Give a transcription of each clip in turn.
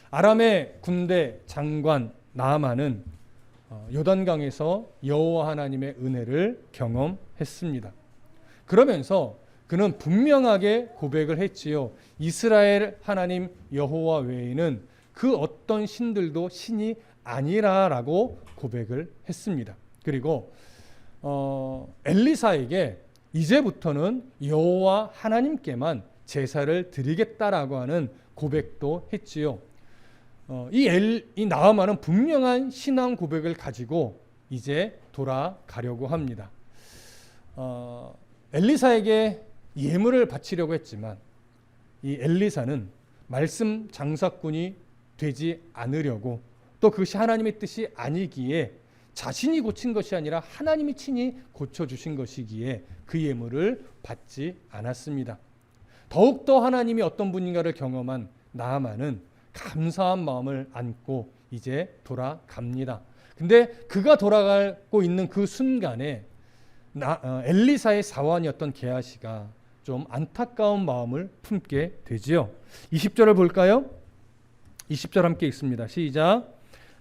아람의 군대 장관 나아만은 요단강에서 여호와 하나님의 은혜를 경험했습니다. 그러면서 그는 분명하게 고백을 했지요. 이스라엘 하나님 여호와 외에는 그 어떤 신들도 신이 아니라라고 고백을 했습니다. 그리고 엘리사에게 이제부터는 여호와 하나님께만 제사를 드리겠다라고 하는 고백도 했지요. 이 나아만은 분명한 신앙 고백을 가지고 이제 돌아가려고 합니다. 엘리사에게 예물을 바치려고 했지만 이 엘리사는 말씀 장사꾼이 되지 않으려고, 또 그것이 하나님의 뜻이 아니기에, 자신이 고친 것이 아니라 하나님이 친히 고쳐주신 것이기에 그 예물을 받지 않았습니다. 더욱더 하나님이 어떤 분인가를 경험한 나아만은 감사한 마음을 안고 이제 돌아갑니다. 근데 그가 돌아가고 있는 그 순간에 엘리사의 사환이었던 게하시가 좀 안타까운 마음을 품게 되지요. 20절을 볼까요? 20절 함께 읽습니다. 시작.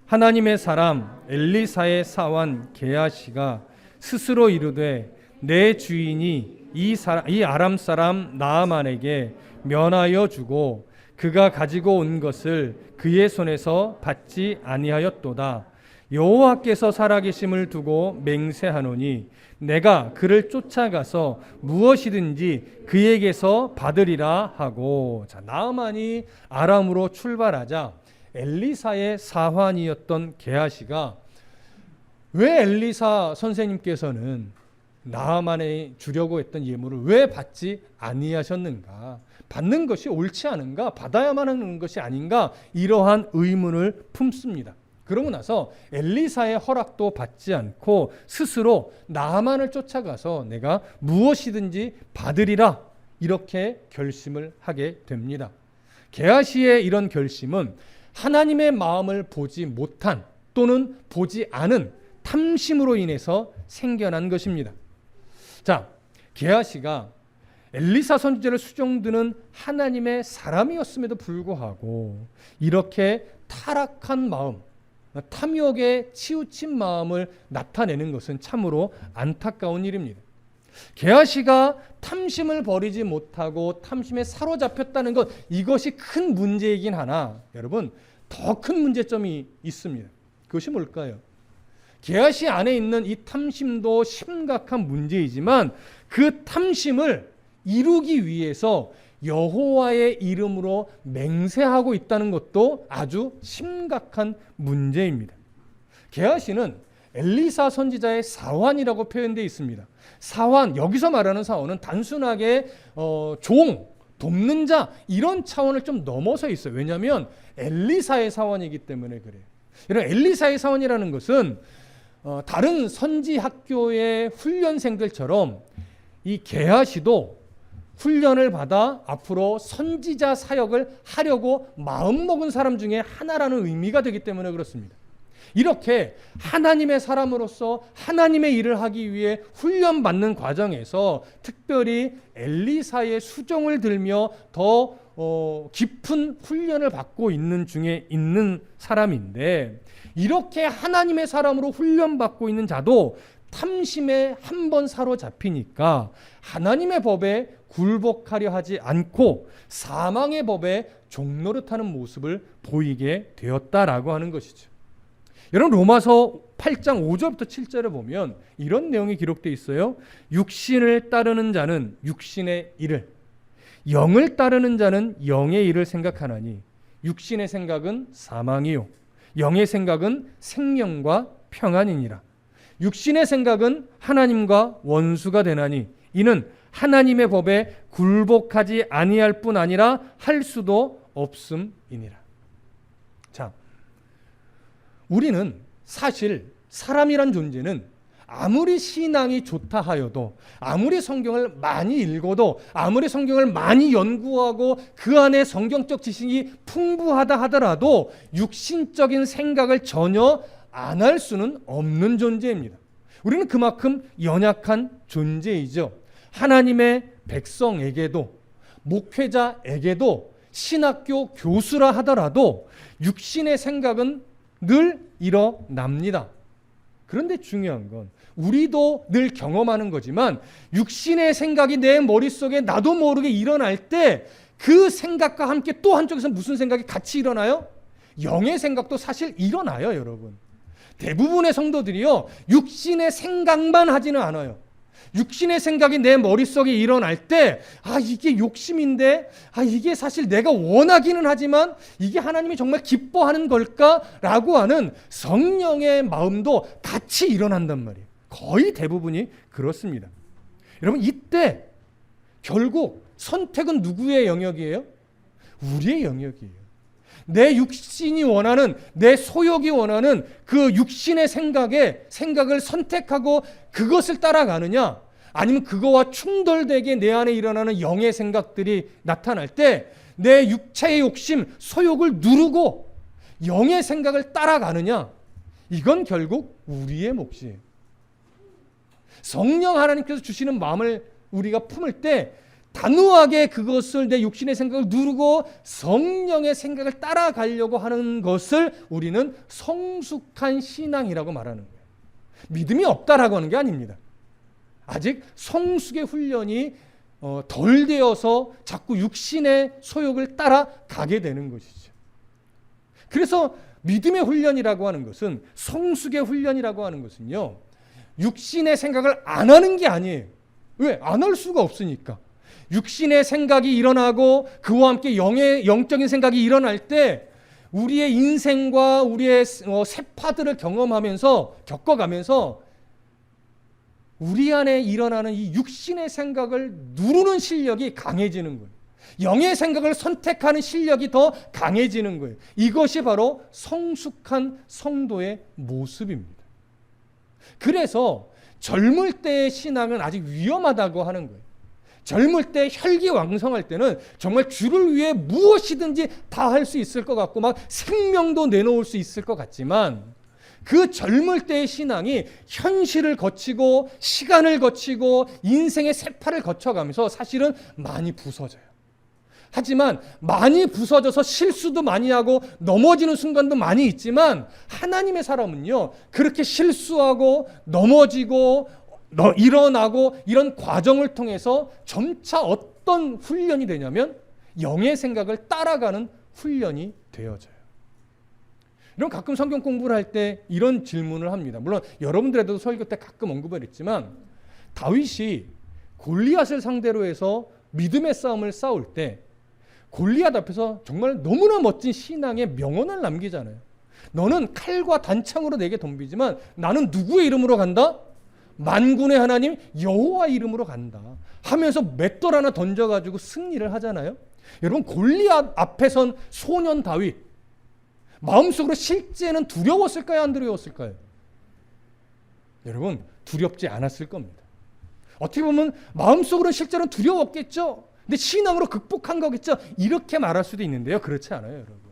하나님의 사람 엘리사의 사환 게하시가 스스로 이르되 내 주인이 이 아람 사람 나아만에게 면하여 주고 그가 가지고 온 것을 그의 손에서 받지 아니하였도다. 여호와께서 살아계심을 두고 맹세하노니 내가 그를 쫓아가서 무엇이든지 그에게서 받으리라 하고. 자, 나아만이 아람으로 출발하자 엘리사의 사환이었던 게하시가 왜 엘리사 선생님께서는 나아만에 주려고 했던 예물을 왜 받지 아니하셨는가? 받는 것이 옳지 않은가? 받아야만 하는 것이 아닌가? 이러한 의문을 품습니다. 그러고 나서 엘리사의 허락도 받지 않고 스스로 나아만을 쫓아가서 내가 무엇이든지 받으리라, 이렇게 결심을 하게 됩니다. 게하시의 이런 결심은 하나님의 마음을 보지 못한 또는 보지 않은 탐심으로 인해서 생겨난 것입니다. 자, 게하시가 엘리사 선지자를 수종드는 하나님의 사람이었음에도 불구하고 이렇게 타락한 마음, 탐욕에 치우친 마음을 나타내는 것은 참으로 안타까운 일입니다. 게하시가 탐심을 버리지 못하고 탐심에 사로잡혔다는 것, 이것이 큰 문제이긴 하나 여러분, 더 큰 문제점이 있습니다. 그것이 뭘까요? 게하시 안에 있는 이 탐심도 심각한 문제이지만 그 탐심을 이루기 위해서 여호와의 이름으로 맹세하고 있다는 것도 아주 심각한 문제입니다. 게하시는 엘리사 선지자의 사환이라고 표현되어 있습니다. 사환, 여기서 말하는 사환은 단순하게 종, 돕는 자, 이런 차원을 좀 넘어서 있어요. 왜냐하면 엘리사의 사환이기 때문에 그래요. 이런 엘리사의 사환이라는 것은 다른 선지 학교의 훈련생들처럼 이 게하시도 훈련을 받아 앞으로 선지자 사역을 하려고 마음먹은 사람 중에 하나라는 의미가 되기 때문에 그렇습니다. 이렇게 하나님의 사람으로서 하나님의 일을 하기 위해 훈련받는 과정에서 특별히 엘리사의 수종을 들며 더 깊은 훈련을 받고 있는 중에 있는 사람인데, 이렇게 하나님의 사람으로 훈련받고 있는 자도 탐심에 한 번 사로잡히니까 하나님의 법에 굴복하려 하지 않고 사망의 법에 종노릇하는 모습을 보이게 되었다라고 하는 것이죠. 여러분, 로마서 8장 5절부터 7절을 보면 이런 내용이 기록되어 있어요. 육신을 따르는 자는 육신의 일을, 영을 따르는 자는 영의 일을 생각하나니 육신의 생각은 사망이요 영의 생각은 생명과 평안이니라. 육신의 생각은 하나님과 원수가 되나니 이는 하나님의 법에 굴복하지 아니할 뿐 아니라 할 수도 없음이니라. 자, 우리는 사실 사람이란 존재는 아무리 신앙이 좋다 하여도, 아무리 성경을 많이 읽어도, 아무리 성경을 많이 연구하고 그 안에 성경적 지식이 풍부하다 하더라도 육신적인 생각을 전혀 안 할 수는 없는 존재입니다. 우리는 그만큼 연약한 존재이죠. 하나님의 백성에게도 목회자에게도 신학교 교수라 하더라도 육신의 생각은 늘 일어납니다. 그런데 중요한 건 우리도 늘 경험하는 거지만 육신의 생각이 내 머릿속에 나도 모르게 일어날 때 그 생각과 함께 또 한쪽에서 무슨 생각이 같이 일어나요? 영의 생각도 사실 일어나요, 여러분. 대부분의 성도들이요, 육신의 생각만 하지는 않아요. 육신의 생각이 내 머릿속에 일어날 때, 이게 욕심인데, 이게 사실 내가 원하기는 하지만 이게 하나님이 정말 기뻐하는 걸까라고 하는 성령의 마음도 같이 일어난단 말이에요. 거의 대부분이 그렇습니다. 여러분, 이때 결국 선택은 누구의 영역이에요? 우리의 영역이에요. 내 육신이 원하는, 내 소욕이 원하는 그 육신의 생각을 선택하고 그것을 따라가느냐, 아니면 그거와 충돌되게 내 안에 일어나는 영의 생각들이 나타날 때 내 육체의 욕심, 소욕을 누르고 영의 생각을 따라가느냐, 이건 결국 우리의 몫이에요. 성령 하나님께서 주시는 마음을 우리가 품을 때 단호하게 그것을 내 육신의 생각을 누르고 성령의 생각을 따라가려고 하는 것을 우리는 성숙한 신앙이라고 말하는 거예요. 믿음이 없다라고 하는 게 아닙니다. 아직 성숙의 훈련이 덜 되어서 자꾸 육신의 소욕을 따라가게 되는 것이죠. 그래서 믿음의 훈련이라고 하는 것은, 성숙의 훈련이라고 하는 것은요, 육신의 생각을 안 하는 게 아니에요. 왜? 안 할 수가 없으니까. 육신의 생각이 일어나고 그와 함께 영적인 생각이 일어날 때 우리의 인생과 우리의 세파들을 겪어가면서 우리 안에 일어나는 이 육신의 생각을 누르는 실력이 강해지는 거예요. 영의 생각을 선택하는 실력이 더 강해지는 거예요. 이것이 바로 성숙한 성도의 모습입니다. 그래서 젊을 때의 신앙은 아직 위험하다고 하는 거예요. 젊을 때 혈기왕성할 때는 정말 주를 위해 무엇이든지 다 할 수 있을 것 같고 막 생명도 내놓을 수 있을 것 같지만, 그 젊을 때의 신앙이 현실을 거치고 시간을 거치고 인생의 세파를 거쳐가면서 사실은 많이 부서져요. 하지만 많이 부서져서 실수도 많이 하고 넘어지는 순간도 많이 있지만, 하나님의 사람은요, 그렇게 실수하고 넘어지고 일어나고 이런 과정을 통해서 점차 어떤 훈련이 되냐면 영의 생각을 따라가는 훈련이 되어져요. 여러분, 가끔 성경 공부를 할 때 이런 질문을 합니다. 물론 여러분들에도 설교 때 가끔 언급을 했지만, 다윗이 골리앗을 상대로 해서 믿음의 싸움을 싸울 때 골리앗 앞에서 정말 너무나 멋진 신앙의 명언을 남기잖아요. 너는 칼과 단창으로 내게 덤비지만 나는 누구의 이름으로 간다? 만군의 하나님 여호와 이름으로 간다 하면서 맷돌 하나 던져가지고 승리를 하잖아요. 여러분, 골리앗 앞에 선 소년 다윗, 마음속으로 실제는 두려웠을까요? 안 두려웠을까요? 여러분, 두렵지 않았을 겁니다. 어떻게 보면 마음속으로는 실제로는 두려웠겠죠. 근데 신앙으로 극복한 거겠죠. 이렇게 말할 수도 있는데요, 그렇지 않아요, 여러분.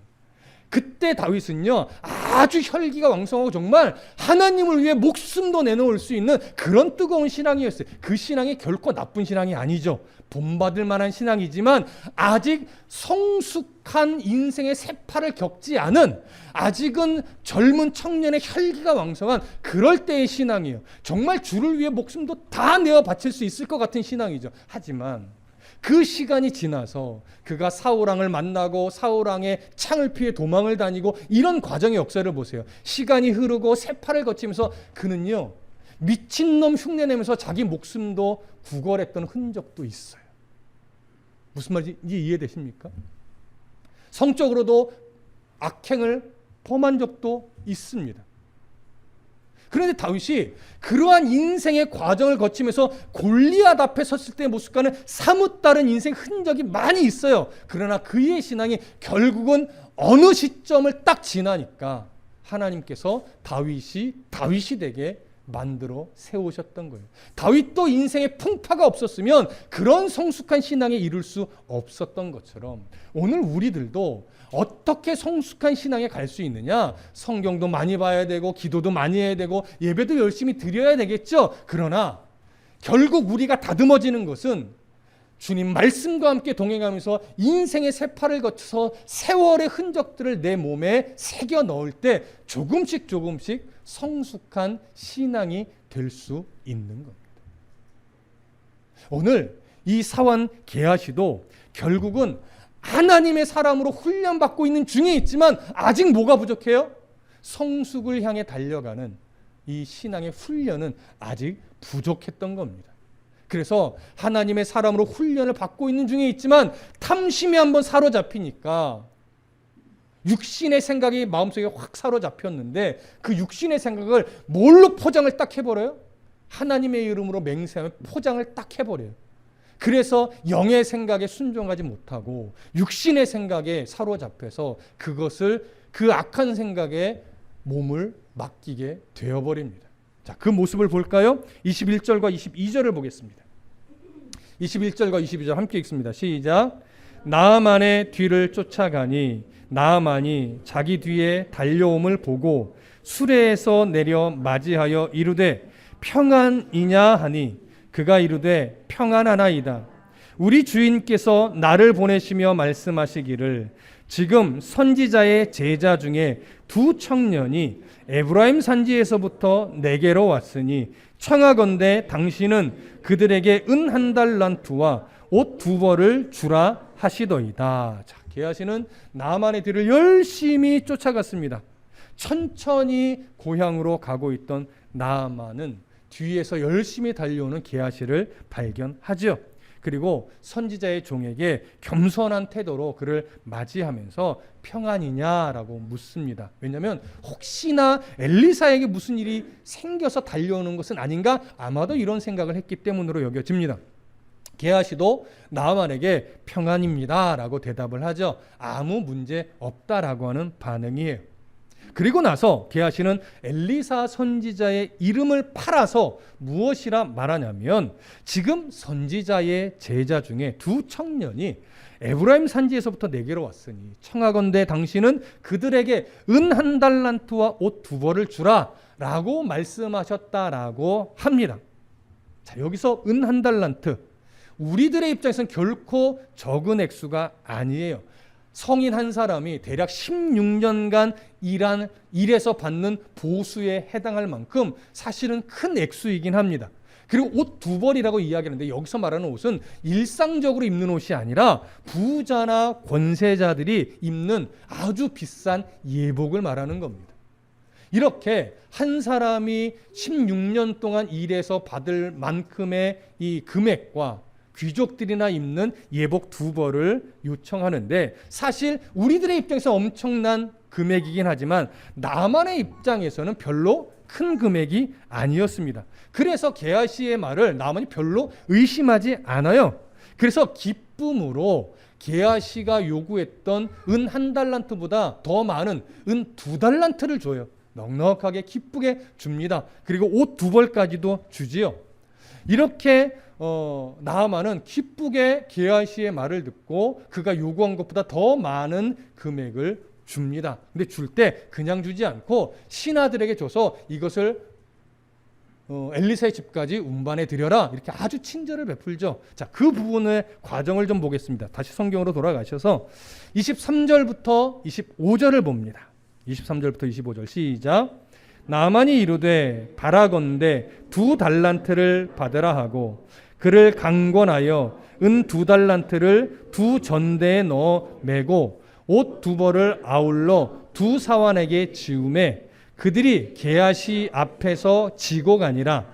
그때 다윗은요, 아주 혈기가 왕성하고 정말 하나님을 위해 목숨도 내놓을 수 있는 그런 뜨거운 신앙이었어요. 그 신앙이 결코 나쁜 신앙이 아니죠. 본받을 만한 신앙이지만 아직 성숙한 인생의 세파를 겪지 않은, 아직은 젊은 청년의 혈기가 왕성한 그럴 때의 신앙이에요. 정말 주를 위해 목숨도 다 내어 바칠 수 있을 것 같은 신앙이죠. 하지만 그 시간이 지나서 그가 사울왕을 만나고 사울왕의 창을 피해 도망을 다니고 이런 과정의 역사를 보세요. 시간이 흐르고 세파를 거치면서 그는요, 미친놈 흉내내면서 자기 목숨도 구걸했던 흔적도 있어요. 무슨 말인지 이해되십니까? 성적으로도 악행을 범한 적도 있습니다. 그런데 다윗이 그러한 인생의 과정을 거치면서 골리앗 앞에 섰을 때의 모습과는 사뭇 다른 인생 흔적이 많이 있어요. 그러나 그의 신앙이 결국은 어느 시점을 딱 지나니까 하나님께서 다윗이 되게 만들어 세우셨던 거예요. 다윗도 인생에 풍파가 없었으면 그런 성숙한 신앙에 이룰 수 없었던 것처럼 오늘 우리들도 어떻게 성숙한 신앙에 갈 수 있느냐? 성경도 많이 봐야 되고 기도도 많이 해야 되고 예배도 열심히 드려야 되겠죠. 그러나 결국 우리가 다듬어지는 것은 주님 말씀과 함께 동행하면서 인생의 세파를 거쳐서 세월의 흔적들을 내 몸에 새겨 넣을 때 조금씩 성숙한 신앙이 될 수 있는 겁니다. 오늘 이 사환 게하시도 결국은 하나님의 사람으로 훈련받고 있는 중에 있지만 아직 뭐가 부족해요? 성숙을 향해 달려가는 이 신앙의 훈련은 아직 부족했던 겁니다. 그래서 하나님의 사람으로 훈련을 받고 있는 중에 있지만 탐심이 한번 사로잡히니까 육신의 생각이 마음속에 확 사로잡혔는데 그 육신의 생각을 뭘로 포장을 딱 해버려요? 하나님의 이름으로 맹세하면 포장을 딱 해버려요. 그래서 영의 생각에 순종하지 못하고 육신의 생각에 사로잡혀서 그것을 그 악한 생각에 몸을 맡기게 되어버립니다. 자, 그 모습을 볼까요? 21절과 22절을 보겠습니다. 21절과 22절 함께 읽습니다. 시작. 나아만의 뒤를 쫓아가니 나아만이 자기 뒤에 달려옴을 보고 수레에서 내려 맞이하여 이르되 평안이냐 하니 그가 이르되 평안하나이다. 우리 주인께서 나를 보내시며 말씀하시기를 지금 선지자의 제자 중에 두 청년이 에브라임 산지에서부터 내게로 왔으니 청하건대 당신은 그들에게 은 1달란트와 옷 2벌을 주라 하시더이다. 자, 게하시는 나아만의 뒤를 열심히 쫓아갔습니다. 천천히 고향으로 가고 있던 나아만은 뒤에서 열심히 달려오는 게하시를 발견하죠. 그리고 선지자의 종에게 겸손한 태도로 그를 맞이하면서 평안이냐라고 묻습니다. 왜냐하면 혹시나 엘리사에게 무슨 일이 생겨서 달려오는 것은 아닌가? 아마도 이런 생각을 했기 때문으로 여겨집니다. 게하시도 나아만에게 평안입니다 라고 대답을 하죠. 아무 문제 없다라고 하는 반응이에요. 그리고 나서 게하시는 엘리사 선지자의 이름을 팔아서 무엇이라 말하냐면 지금 선지자의 제자 중에 두 청년이 에브라임 산지에서부터 내게로 왔으니 청하건대 당신은 그들에게 은 1달란트와 옷 2벌을 주라 라고 말씀하셨다라고 합니다. 자, 여기서 은 1달란트, 우리들의 입장에서는 결코 적은 액수가 아니에요. 성인 한 사람이 대략 16년간 일에서 받는 보수에 해당할 만큼 사실은 큰 액수이긴 합니다. 그리고 옷 2벌이라고 이야기하는데 여기서 말하는 옷은 일상적으로 입는 옷이 아니라 부자나 권세자들이 입는 아주 비싼 예복을 말하는 겁니다. 이렇게 한 사람이 16년 동안 일해서 받을 만큼의 이 금액과 귀족들이나 입는 예복 2벌을 요청하는데 사실 우리들의 입장에서 엄청난 금액이긴 하지만 나만의 입장에서는 별로 큰 금액이 아니었습니다. 그래서 게하시의 말을 나만이 별로 의심하지 않아요. 그래서 기쁨으로 게하시가 요구했던 은 1달란트보다 더 많은 은 2달란트를 줘요. 넉넉하게 기쁘게 줍니다. 그리고 옷 2벌까지도 주지요. 이렇게 나아만은 기쁘게 게하시의 말을 듣고 그가 요구한 것보다 더 많은 금액을 줍니다. 근데 줄 때 그냥 주지 않고 신하들에게 줘서 이것을 엘리사의 집까지 운반해 드려라 이렇게 아주 친절을 베풀죠. 자, 그 부분의 과정을 좀 보겠습니다. 다시 성경으로 돌아가셔서 23절부터 25절을 봅니다. 23절부터 25절 시작. 나아만이 이르되 바라건대 2달란트를 받으라 하고 그를 강권하여 은 2달란트를 2전대에 넣어 매고 옷 2벌을 아울러 2 사환에게 지우매 그들이 게하시 앞에서 지고 가니라.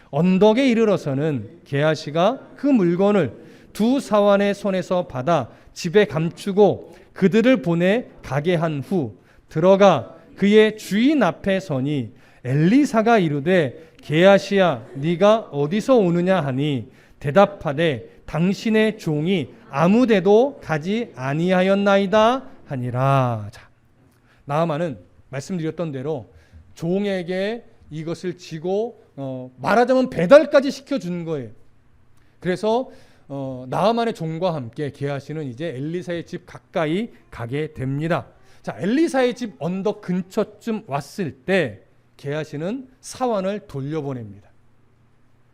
언덕에 이르러서는 게하시가 그 물건을 2 사환의 손에서 받아 집에 감추고 그들을 보내 가게 한 후 들어가 그의 주인 앞에 서니 엘리사가 이르되 게하시야 네가 어디서 오느냐 하니 대답하되 당신의 종이 아무데도 가지 아니하였나이다 하니라. 자, 나아만은 말씀드렸던 대로 종에게 이것을 지고 말하자면 배달까지 시켜준 거예요. 그래서 나아만의 종과 함께 게하시는 이제 엘리사의 집 가까이 가게 됩니다. 자, 엘리사의 집 언덕 근처쯤 왔을 때 게하시는 사환을 돌려보냅니다.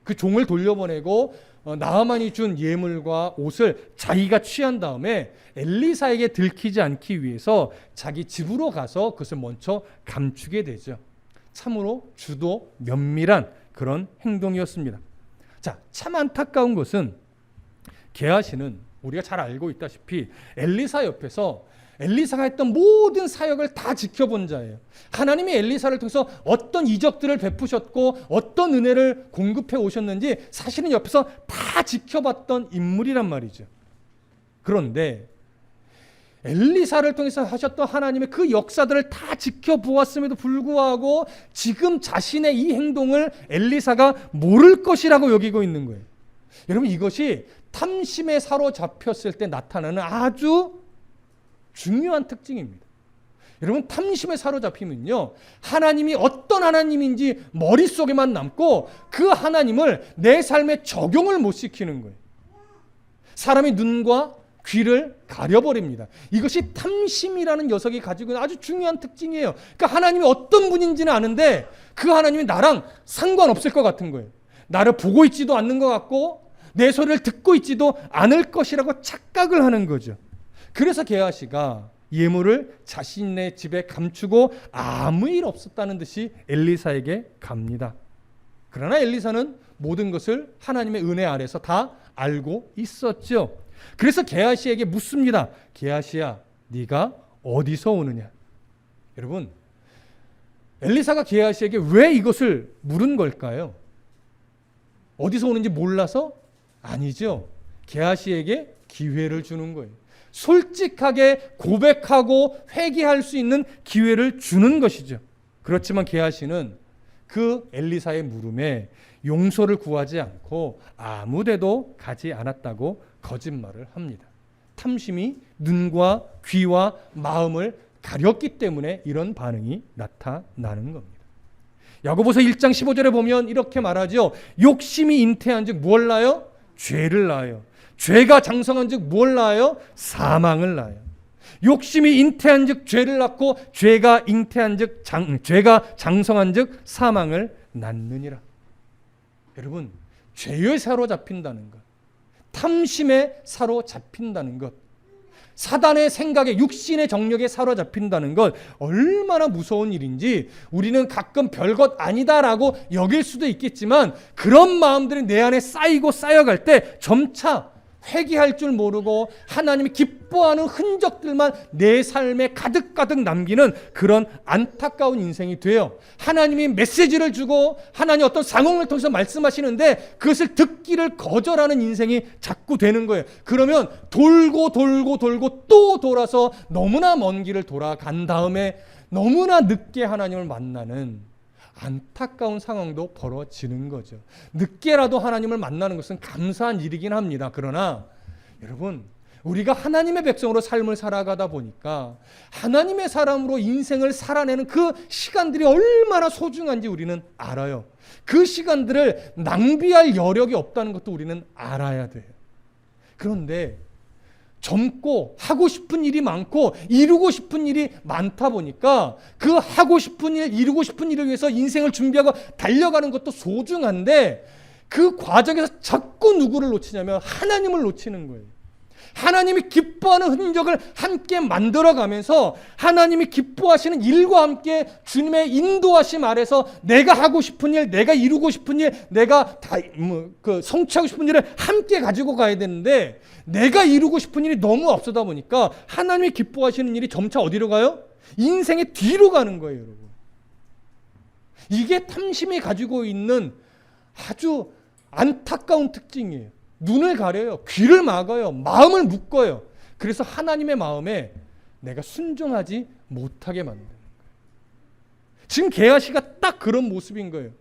그 종을 돌려보내고 나아만이 준 예물과 옷을 자기가 취한 다음에 엘리사에게 들키지 않기 위해서 자기 집으로 가서 그것을 먼저 감추게 되죠. 참으로 주도 면밀한 그런 행동이었습니다. 자, 참 안타까운 것은 게하시는 우리가 잘 알고 있다시피 엘리사 옆에서 엘리사가 했던 모든 사역을 다 지켜본 자예요. 하나님이 엘리사를 통해서 어떤 이적들을 베푸셨고 어떤 은혜를 공급해 오셨는지 사실은 옆에서 다 지켜봤던 인물이란 말이죠. 그런데 엘리사를 통해서 하셨던 하나님의 그 역사들을 다 지켜보았음에도 불구하고 지금 자신의 이 행동을 엘리사가 모를 것이라고 여기고 있는 거예요. 여러분, 이것이 탐심에 사로잡혔을 때 나타나는 아주 중요한 특징입니다. 여러분, 탐심에 사로잡히면요, 하나님이 어떤 하나님인지 머릿속에만 남고 그 하나님을 내 삶에 적용을 못 시키는 거예요. 사람의 눈과 귀를 가려버립니다. 이것이 탐심이라는 녀석이 가지고 있는 아주 중요한 특징이에요. 그러니까 하나님이 어떤 분인지는 아는데 그 하나님이 나랑 상관없을 것 같은 거예요. 나를 보고 있지도 않는 것 같고 내 소리를 듣고 있지도 않을 것이라고 착각을 하는 거죠. 그래서 게하시가 예물을 자신의 집에 감추고 아무 일 없었다는 듯이 엘리사에게 갑니다. 그러나 엘리사는 모든 것을 하나님의 은혜 아래서 다 알고 있었죠. 그래서 게하시에게 묻습니다. 게하시야, 네가 어디서 오느냐? 여러분, 엘리사가 게하시에게 왜 이것을 물은 걸까요? 어디서 오는지 몰라서? 아니죠. 게하시에게 기회를 주는 거예요. 솔직하게 고백하고 회개할 수 있는 기회를 주는 것이죠. 그렇지만 게하시는 그 엘리사의 물음에 용서를 구하지 않고 아무 데도 가지 않았다고 거짓말을 합니다. 탐심이 눈과 귀와 마음을 가렸기 때문에 이런 반응이 나타나는 겁니다. 야고보서 1장 15절에 보면 이렇게 말하죠. 욕심이 잉태한 즉 무엇을 낳아요? 죄를 낳아요. 죄가 장성한 즉 무엇을 낳아요? 사망을 낳아요. 욕심이 잉태한 즉 죄를 낳고 죄가 잉태한 즉 죄가 장성한 즉 사망을 낳느니라. 여러분, 죄에 사로잡힌다는 것, 탐심에 사로잡힌다는 것, 사단의 생각에 육신의 정력에 사로잡힌다는 것 얼마나 무서운 일인지 우리는 가끔 별것 아니다라고 여길 수도 있겠지만 그런 마음들이 내 안에 쌓이고 쌓여갈 때 점차 회개할 줄 모르고 하나님이 기뻐하는 흔적들만 내 삶에 가득가득 남기는 그런 안타까운 인생이 돼요. 하나님이 메시지를 주고 하나님 어떤 상황을 통해서 말씀하시는데 그것을 듣기를 거절하는 인생이 자꾸 되는 거예요. 그러면 돌고 또 돌아서 너무나 먼 길을 돌아간 다음에 너무나 늦게 하나님을 만나는 안타까운 상황도 벌어지는 거죠. 늦게라도 하나님을 만나는 것은 감사한 일이긴 합니다. 그러나 여러분, 우리가 하나님의 백성으로 삶을 살아가다 보니까 하나님의 사람으로 인생을 살아내는 그 시간들이 얼마나 소중한지 우리는 알아요. 그 시간들을 낭비할 여력이 없다는 것도 우리는 알아야 돼요. 그런데 젊고 하고 싶은 일이 많고 이루고 싶은 일이 많다 보니까 그 하고 싶은 일, 이루고 싶은 일을 위해서 인생을 준비하고 달려가는 것도 소중한데 그 과정에서 자꾸 누구를 놓치냐면 하나님을 놓치는 거예요. 하나님이 기뻐하는 흔적을 함께 만들어가면서 하나님이 기뻐하시는 일과 함께 주님의 인도하심 아래서 내가 하고 싶은 일, 내가 이루고 싶은 일, 내가 성취하고 싶은 일을 함께 가지고 가야 되는데 내가 이루고 싶은 일이 너무 앞서다 보니까 하나님이 기뻐하시는 일이 점차 어디로 가요? 인생의 뒤로 가는 거예요, 여러분. 이게 탐심이 가지고 있는 아주 안타까운 특징이에요. 눈을 가려요. 귀를 막아요. 마음을 묶어요. 그래서 하나님의 마음에 내가 순종하지 못하게 만드는 거예요. 지금 게하시가 딱 그런 모습인 거예요.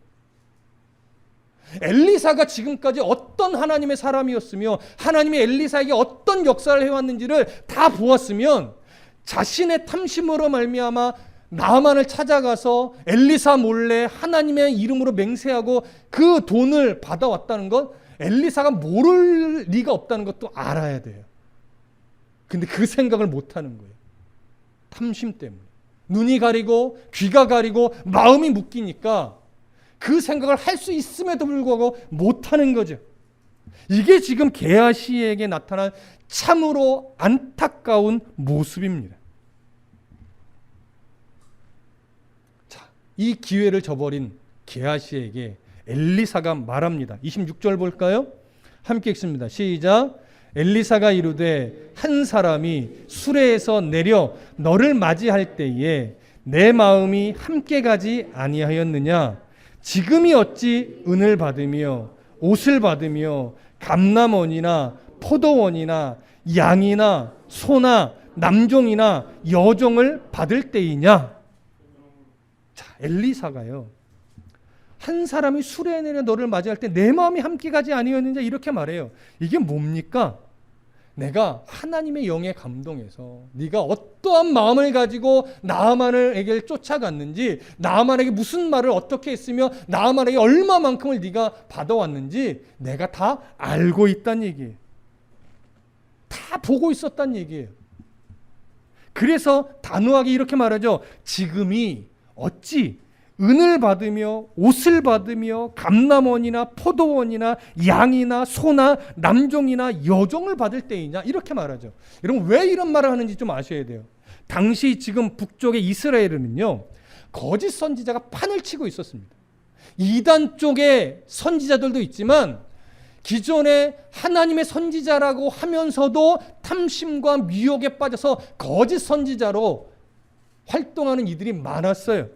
엘리사가 지금까지 어떤 하나님의 사람이었으며 하나님이 엘리사에게 어떤 역사를 해왔는지를 다 보았으면 자신의 탐심으로 말미암아 나아만을 찾아가서 엘리사 몰래 하나님의 이름으로 맹세하고 그 돈을 받아왔다는 것 엘리사가 모를 리가 없다는 것도 알아야 돼요. 근데 그 생각을 못하는 거예요. 탐심 때문에. 눈이 가리고 귀가 가리고 마음이 묶이니까 그 생각을 할 수 있음에도 불구하고 못하는 거죠. 이게 지금 게하시에게 나타난 참으로 안타까운 모습입니다. 자, 이 기회를 저버린 게하시에게 엘리사가 말합니다. 26절 볼까요? 함께 읽습니다. 시작. 엘리사가 이르되 한 사람이 수레에서 내려 너를 맞이할 때에 내 마음이 함께 가지 아니하였느냐? 지금이 어찌 은을 받으며 옷을 받으며 감람원이나 포도원이나 양이나 소나 남종이나 여종을 받을 때이냐? 자, 엘리사가요, 한 사람이 수레에 내려 너를 맞이할 때 내 마음이 함께 가지 아니었느냐 이렇게 말해요. 이게 뭡니까? 내가 하나님의 영에 감동해서 네가 어떠한 마음을 가지고 나아만에게 쫓아갔는지, 나아만에게 무슨 말을 어떻게 했으며 나아만에게 얼마만큼을 네가 받아왔는지 내가 다 알고 있다는 얘기예요. 다 보고 있었다는 얘기예요. 그래서 단호하게 이렇게 말하죠. 지금이 어찌 은을 받으며 옷을 받으며 감람원이나 포도원이나 양이나 소나 남종이나 여종을 받을 때이냐 이렇게 말하죠. 여러분 왜 이런 말을 하는지 좀 아셔야 돼요. 당시 지금 북쪽의 이스라엘은요, 거짓 선지자가 판을 치고 있었습니다. 이단 쪽의 선지자들도 있지만 기존에 하나님의 선지자라고 하면서도 탐심과 미혹에 빠져서 거짓 선지자로 활동하는 이들이 많았어요.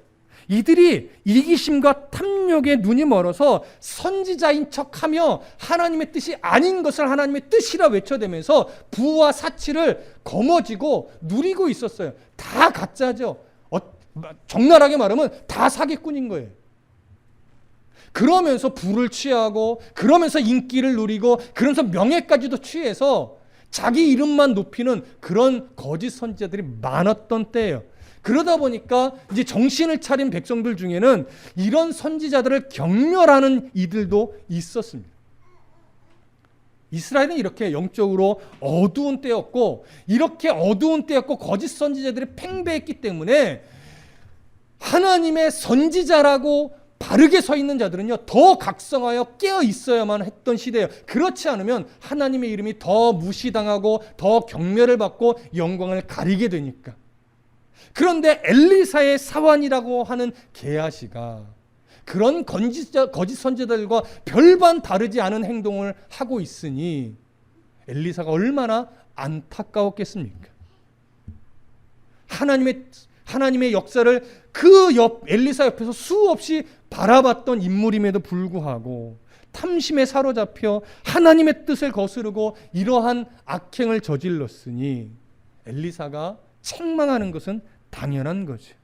이들이 이기심과 탐욕에 눈이 멀어서 선지자인 척하며 하나님의 뜻이 아닌 것을 하나님의 뜻이라 외쳐대면서 부와 사치를 거머쥐고 누리고 있었어요. 다 가짜죠. 적나라하게 말하면 다 사기꾼인 거예요. 그러면서 부를 취하고, 그러면서 인기를 누리고, 그러면서 명예까지도 취해서 자기 이름만 높이는 그런 거짓 선지자들이 많았던 때예요. 그러다 보니까 이제 정신을 차린 백성들 중에는 이런 선지자들을 경멸하는 이들도 있었습니다. 이스라엘은 이렇게 영적으로 어두운 때였고, 이렇게 어두운 때였고 거짓 선지자들이 팽배했기 때문에 하나님의 선지자라고 바르게 서 있는 자들은요, 더 각성하여 깨어 있어야만 했던 시대예요. 그렇지 않으면 하나님의 이름이 더 무시당하고 더 경멸을 받고 영광을 가리게 되니까. 그런데 엘리사의 사환이라고 하는 게하시가 그런 거짓 선지자들과 별반 다르지 않은 행동을 하고 있으니 엘리사가 얼마나 안타까웠겠습니까? 하나님의 역사를 그 엘리사 옆에서 수없이 바라봤던 인물임에도 불구하고 탐심에 사로잡혀 하나님의 뜻을 거스르고 이러한 악행을 저질렀으니 엘리사가 책망하는 것은 당연한 거죠.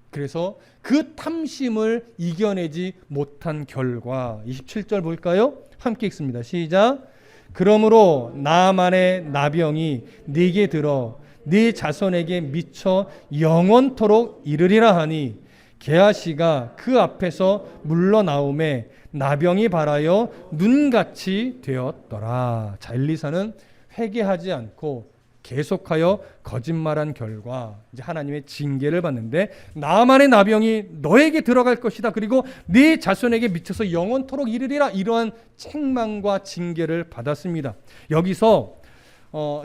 그래서 그 탐심을 이겨내지 못한 결과 27절 볼까요? 함께 읽습니다. 시작. 그러므로 나아만의 나병이 네게 들어 네 자손에게 미쳐 영원토록 이르리라 하니 게하시가 그 앞에서 물러나오매 나병이 발하여 눈같이 되었더라. 자, 엘리사는 회개하지 않고 계속하여 거짓말한 결과 이제 하나님의 징계를 받는데, 나만의 나병이 너에게 들어갈 것이다. 그리고 네 자손에게 미쳐서 영원토록 이르리라. 이러한 책망과 징계를 받았습니다. 여기서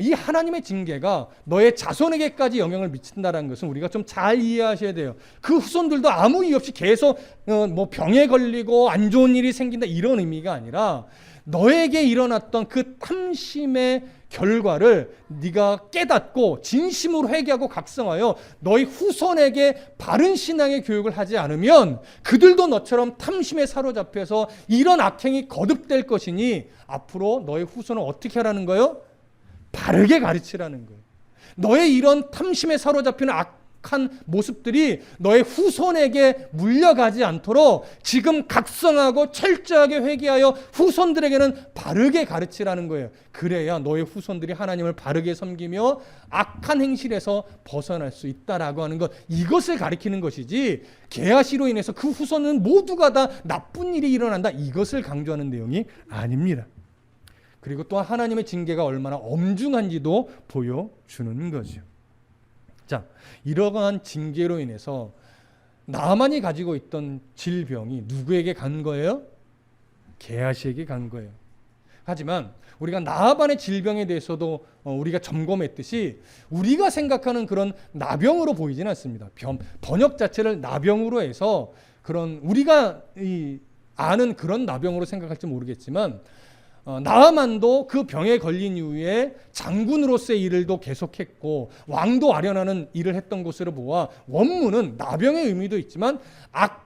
이 하나님의 징계가 너의 자손에게까지 영향을 미친다는 것은 우리가 좀 잘 이해하셔야 돼요. 그 후손들도 아무 이유 없이 계속 뭐 병에 걸리고 안 좋은 일이 생긴다 이런 의미가 아니라, 너에게 일어났던 그 탐심의 결과를 네가 깨닫고 진심으로 회개하고 각성하여 너희 후손에게 바른 신앙의 교육을 하지 않으면 그들도 너처럼 탐심에 사로잡혀서 이런 악행이 거듭될 것이니 앞으로 너희 후손은 어떻게 하라는 거예요? 바르게 가르치라는 거예요. 너의 이런 탐심에 사로잡히는 악한 모습들이 너의 후손에게 물려가지 않도록 지금 각성하고 철저하게 회개하여 후손들에게는 바르게 가르치라는 거예요. 그래야 너의 후손들이 하나님을 바르게 섬기며 악한 행실에서 벗어날 수 있다라고 하는 것, 이것을 가리키는 것이지 게하시로 인해서 그 후손은 모두가 다 나쁜 일이 일어난다, 이것을 강조하는 내용이 아닙니다. 그리고 또 하나님의 징계가 얼마나 엄중한지도 보여주는 거죠. 자, 이러한 징계로 인해서 나만이 가지고 있던 질병이 누구에게 간 거예요? 게하시에게 간 거예요. 하지만 우리가 나아반의 질병에 대해서도 우리가 점검했듯이 우리가 생각하는 그런 나병으로 보이지는 않습니다. 번역 자체를 나병으로 해서 그런 우리가 아는 그런 나병으로 생각할지 모르겠지만 나아만도 그 병에 걸린 이후에 장군으로서의 일을도 계속했고 왕도 아련하는 일을 했던 것으로 보아 원문은 나병의 의미도 있지만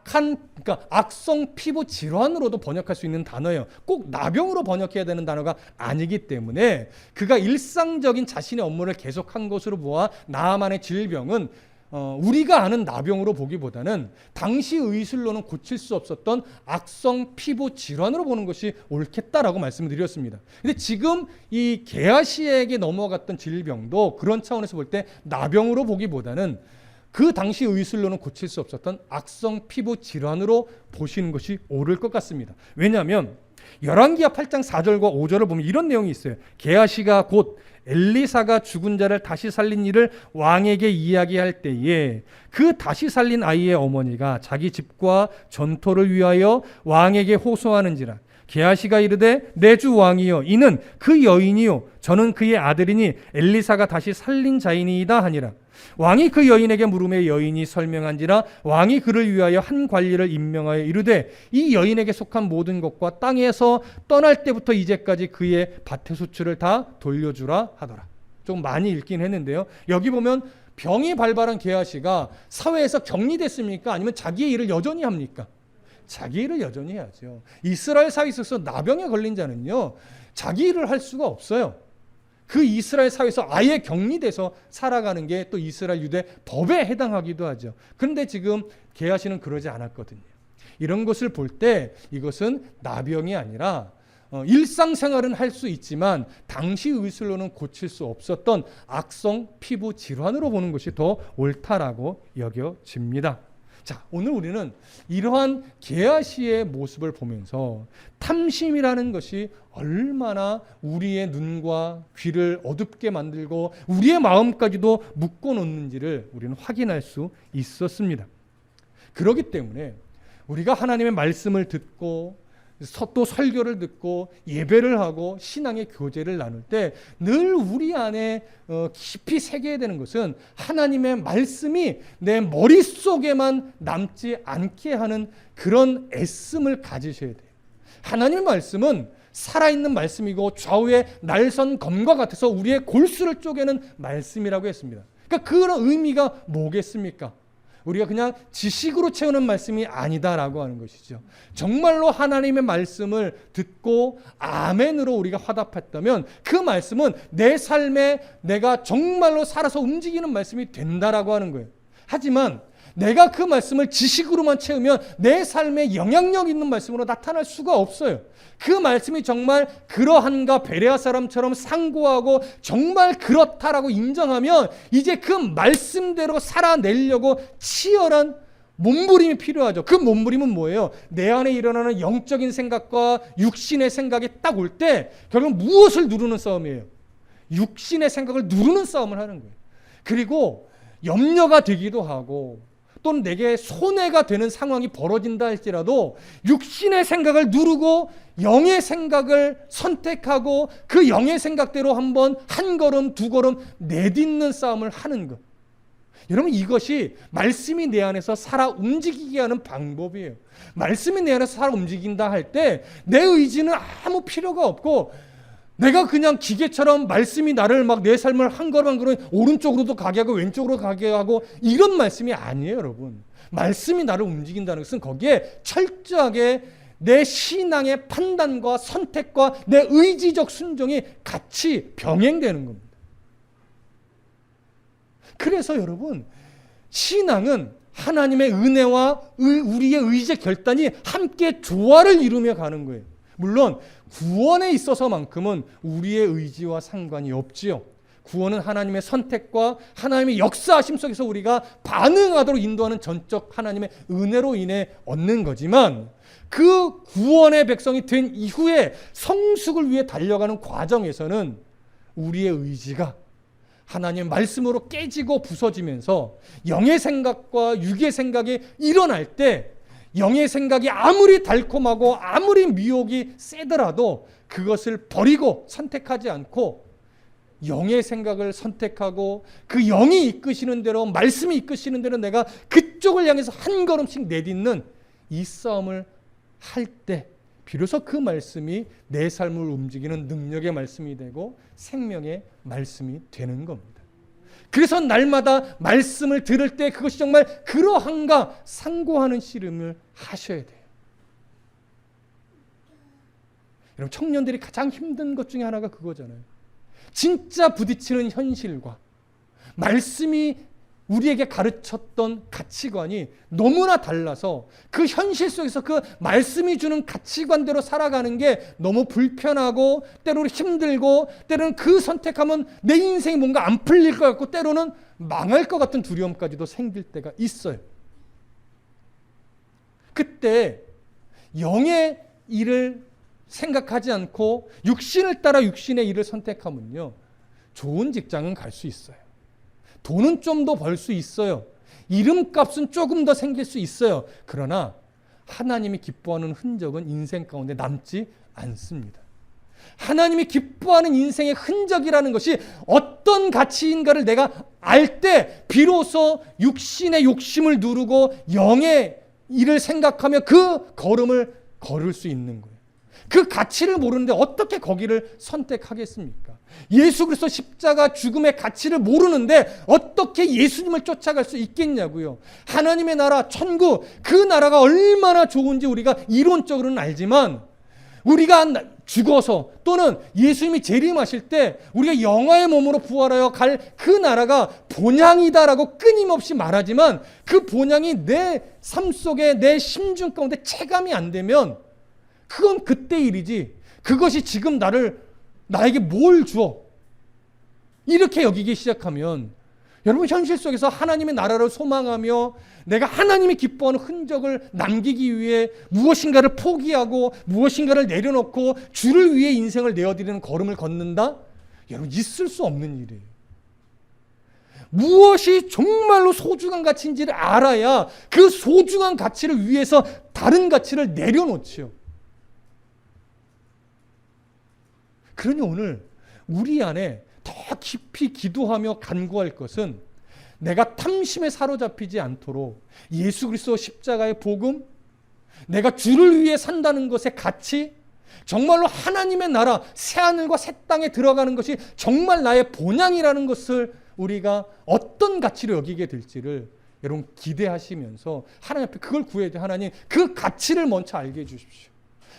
그러니까 악성 피부 질환으로도 번역할 수 있는 단어예요. 꼭 나병으로 번역해야 되는 단어가 아니기 때문에 그가 일상적인 자신의 업무를 계속한 것으로 보아 나아만의 질병은 우리가 아는 나병으로 보기보다는 당시 의술로는 고칠 수 없었던 악성 피부 질환으로 보는 것이 옳겠다라고 말씀을 드렸습니다. 근데 지금 이 게하시에게 넘어갔던 질병도 그런 차원에서 볼 때 나병으로 보기보다는 그 당시 의술로는 고칠 수 없었던 악성 피부 질환으로 보시는 것이 옳을 것 같습니다. 왜냐하면 열왕기하 8장 4절과 5절을 보면 이런 내용이 있어요. 게하시가 곧 엘리사가 죽은 자를 다시 살린 일을 왕에게 이야기할 때에 그 다시 살린 아이의 어머니가 자기 집과 전토를 위하여 왕에게 호소하는지라. 게하시가 이르되 내 주 왕이여 이는 그 여인이요 저는 그의 아들이니 엘리사가 다시 살린 자이니이다 하니라. 왕이 그 여인에게 물음에 여인이 설명한지라. 왕이 그를 위하여 한 관리를 임명하여 이르되 이 여인에게 속한 모든 것과 땅에서 떠날 때부터 이제까지 그의 밭의 수출을 다 돌려주라 하더라. 좀 많이 읽긴 했는데요. 여기 보면 병이 발발한 게하시가 사회에서 격리됐습니까? 아니면 자기의 일을 여전히 합니까? 자기 일을 여전히 해야죠. 이스라엘 사회에 있어서 나병에 걸린 자는요 자기 일을 할 수가 없어요. 그 이스라엘 사회에서 아예 격리돼서 살아가는 게 또 이스라엘 유대 법에 해당하기도 하죠. 그런데 지금 게하시는 그러지 않았거든요. 이런 것을 볼 때 이것은 나병이 아니라 일상생활은 할 수 있지만 당시 의술로는 고칠 수 없었던 악성 피부 질환으로 보는 것이 더 옳다라고 여겨집니다. 자, 오늘 우리는 이러한 게하시의 모습을 보면서 탐심이라는 것이 얼마나 우리의 눈과 귀를 어둡게 만들고 우리의 마음까지도 묶어놓는지를 우리는 확인할 수 있었습니다. 그렇기 때문에 우리가 하나님의 말씀을 듣고 또 설교를 듣고 예배를 하고 신앙의 교제를 나눌 때 늘 우리 안에 깊이 새겨야 되는 것은 하나님의 말씀이 내 머릿속에만 남지 않게 하는 그런 애씀을 가지셔야 돼요. 하나님의 말씀은 살아있는 말씀이고 좌우의 날선 검과 같아서 우리의 골수를 쪼개는 말씀이라고 했습니다. 그러니까 그런 의미가 뭐겠습니까? 우리가 그냥 지식으로 채우는 말씀이 아니다라고 하는 것이죠. 정말로 하나님의 말씀을 듣고 아멘으로 우리가 화답했다면 그 말씀은 내 삶에 내가 정말로 살아서 움직이는 말씀이 된다라고 하는 거예요. 하지만 내가 그 말씀을 지식으로만 채우면 내 삶에 영향력 있는 말씀으로 나타날 수가 없어요. 그 말씀이 정말 그러한가 베레아 사람처럼 상고하고 정말 그렇다라고 인정하면 이제 그 말씀대로 살아내려고 치열한 몸부림이 필요하죠. 그 몸부림은 뭐예요? 내 안에 일어나는 영적인 생각과 육신의 생각이 딱 올 때 결국 무엇을 누르는 싸움이에요? 육신의 생각을 누르는 싸움을 하는 거예요. 그리고 염려가 되기도 하고 또는 내게 손해가 되는 상황이 벌어진다 할지라도 육신의 생각을 누르고 영의 생각을 선택하고 그 영의 생각대로 한번 한 걸음 두 걸음 내딛는 싸움을 하는 것. 여러분 이것이 말씀이 내 안에서 살아 움직이게 하는 방법이에요. 말씀이 내 안에서 살아 움직인다 할 때 내 의지는 아무 필요가 없고 내가 그냥 기계처럼 말씀이 나를 막 내 삶을 한 걸음 한 걸음 오른쪽으로도 가게 하고 왼쪽으로 가게 하고 이런 말씀이 아니에요, 여러분. 말씀이 나를 움직인다는 것은 거기에 철저하게 내 신앙의 판단과 선택과 내 의지적 순종이 같이 병행되는 겁니다. 그래서 여러분, 신앙은 하나님의 은혜와 우리의 의지의 결단이 함께 조화를 이루며 가는 거예요. 물론 구원에 있어서만큼은 우리의 의지와 상관이 없지요. 구원은 하나님의 선택과 하나님의 역사하심 속에서 우리가 반응하도록 인도하는 전적 하나님의 은혜로 인해 얻는 거지만 그 구원의 백성이 된 이후에 성숙을 위해 달려가는 과정에서는 우리의 의지가 하나님의 말씀으로 깨지고 부서지면서 영의 생각과 육의 생각이 일어날 때 영의 생각이 아무리 달콤하고 아무리 미혹이 세더라도 그것을 버리고 선택하지 않고 영의 생각을 선택하고 그 영이 이끄시는 대로, 말씀이 이끄시는 대로 내가 그쪽을 향해서 한 걸음씩 내딛는 이 싸움을 할 때 비로소 그 말씀이 내 삶을 움직이는 능력의 말씀이 되고 생명의 말씀이 되는 겁니다. 그래서 날마다 말씀을 들을 때 그것이 정말 그러한가 상고하는 씨름을 하셔야 돼요. 여러분, 청년들이 가장 힘든 것 중에 하나가 그거잖아요. 진짜 부딪히는 현실과 말씀이 우리에게 가르쳤던 가치관이 너무나 달라서 그 현실 속에서 그 말씀이 주는 가치관대로 살아가는 게 너무 불편하고 때로는 힘들고 때로는 그 선택하면 내 인생이 뭔가 안 풀릴 것 같고 때로는 망할 것 같은 두려움까지도 생길 때가 있어요. 그때 영의 일을 생각하지 않고 육신을 따라 육신의 일을 선택하면요, 좋은 직장은 갈 수 있어요. 돈은 좀 더 벌 수 있어요. 이름값은 조금 더 생길 수 있어요. 그러나 하나님이 기뻐하는 흔적은 인생 가운데 남지 않습니다. 하나님이 기뻐하는 인생의 흔적이라는 것이 어떤 가치인가를 내가 알 때 비로소 육신의 욕심을 누르고 영의 일을 생각하며 그 걸음을 걸을 수 있는 거예요. 그 가치를 모르는데 어떻게 거기를 선택하겠습니까? 예수 그리스도 십자가 죽음의 가치를 모르는데 어떻게 예수님을 쫓아갈 수 있겠냐고요. 하나님의 나라, 천국, 그 나라가 얼마나 좋은지 우리가 이론적으로는 알지만 우리가 죽어서 또는 예수님이 재림하실 때 우리가 영화의 몸으로 부활하여 갈 그 나라가 본향이다라고 끊임없이 말하지만 그 본향이 내 삶 속에 내 심중 가운데 체감이 안 되면 그건 그때 일이지, 그것이 지금 나에게 뭘 주어? 이렇게 여기기 시작하면 여러분, 현실 속에서 하나님의 나라를 소망하며 내가 하나님이 기뻐하는 흔적을 남기기 위해 무엇인가를 포기하고 무엇인가를 내려놓고 주를 위해 인생을 내어드리는 걸음을 걷는다? 여러분, 있을 수 없는 일이에요. 무엇이 정말로 소중한 가치인지를 알아야 그 소중한 가치를 위해서 다른 가치를 내려놓지요. 그러니 오늘 우리 안에 더 깊이 기도하며 간구할 것은 내가 탐심에 사로잡히지 않도록 예수 그리스도 십자가의 복음, 내가 주를 위해 산다는 것의 가치, 정말로 하나님의 나라, 새하늘과 새 땅에 들어가는 것이 정말 나의 본향이라는 것을 우리가 어떤 가치로 여기게 될지를 여러분 기대하시면서 하나님 앞에 그걸 구해야 돼요. 하나님, 그 가치를 먼저 알게 해주십시오.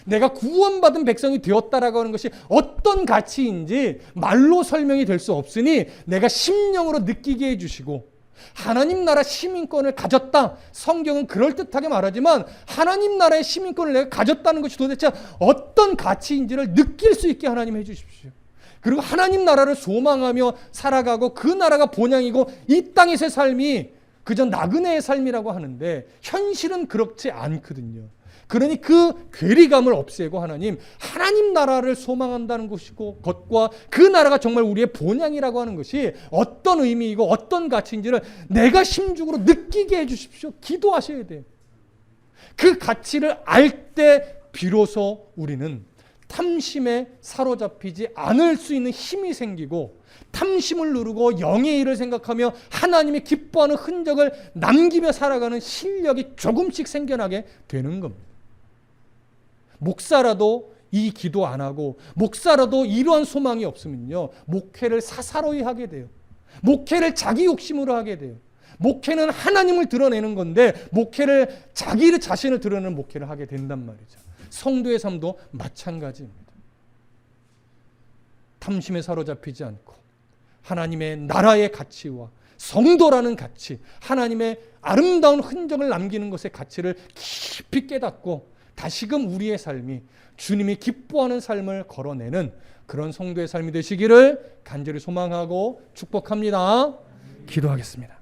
내가 구원받은 백성이 되었다라고 하는 것이 어떤 가치인지 말로 설명이 될 수 없으니 내가 심령으로 느끼게 해주시고, 하나님 나라 시민권을 가졌다. 성경은 그럴듯하게 말하지만 하나님 나라의 시민권을 내가 가졌다는 것이 도대체 어떤 가치인지를 느낄 수 있게 하나님 해주십시오. 그리고 하나님 나라를 소망하며 살아가고 그 나라가 본향이고 이 땅에서의 삶이 그저 나그네의 삶이라고 하는데 현실은 그렇지 않거든요. 그러니 그 괴리감을 없애고 하나님 나라를 소망한다는 것과 그 나라가 정말 우리의 본향이라고 하는 것이 어떤 의미이고 어떤 가치인지를 내가 심중으로 느끼게 해주십시오. 기도하셔야 돼요. 그 가치를 알 때 비로소 우리는 탐심에 사로잡히지 않을 수 있는 힘이 생기고, 탐심을 누르고 영의 일을 생각하며 하나님이 기뻐하는 흔적을 남기며 살아가는 실력이 조금씩 생겨나게 되는 겁니다. 목사라도 이 기도 안 하고 목사라도 이러한 소망이 없으면요, 목회를 사사로이 하게 돼요. 목회를 자기 욕심으로 하게 돼요. 목회는 하나님을 드러내는 건데 목회를 자기 자신을 드러내는 목회를 하게 된단 말이죠. 성도의 삶도 마찬가지입니다. 탐심에 사로잡히지 않고 하나님의 나라의 가치와 성도라는 가치, 하나님의 아름다운 흔적을 남기는 것의 가치를 깊이 깨닫고 다시금 우리의 삶이 주님이 기뻐하는 삶을 걸어내는 그런 성도의 삶이 되시기를 간절히 소망하고 축복합니다. 기도하겠습니다.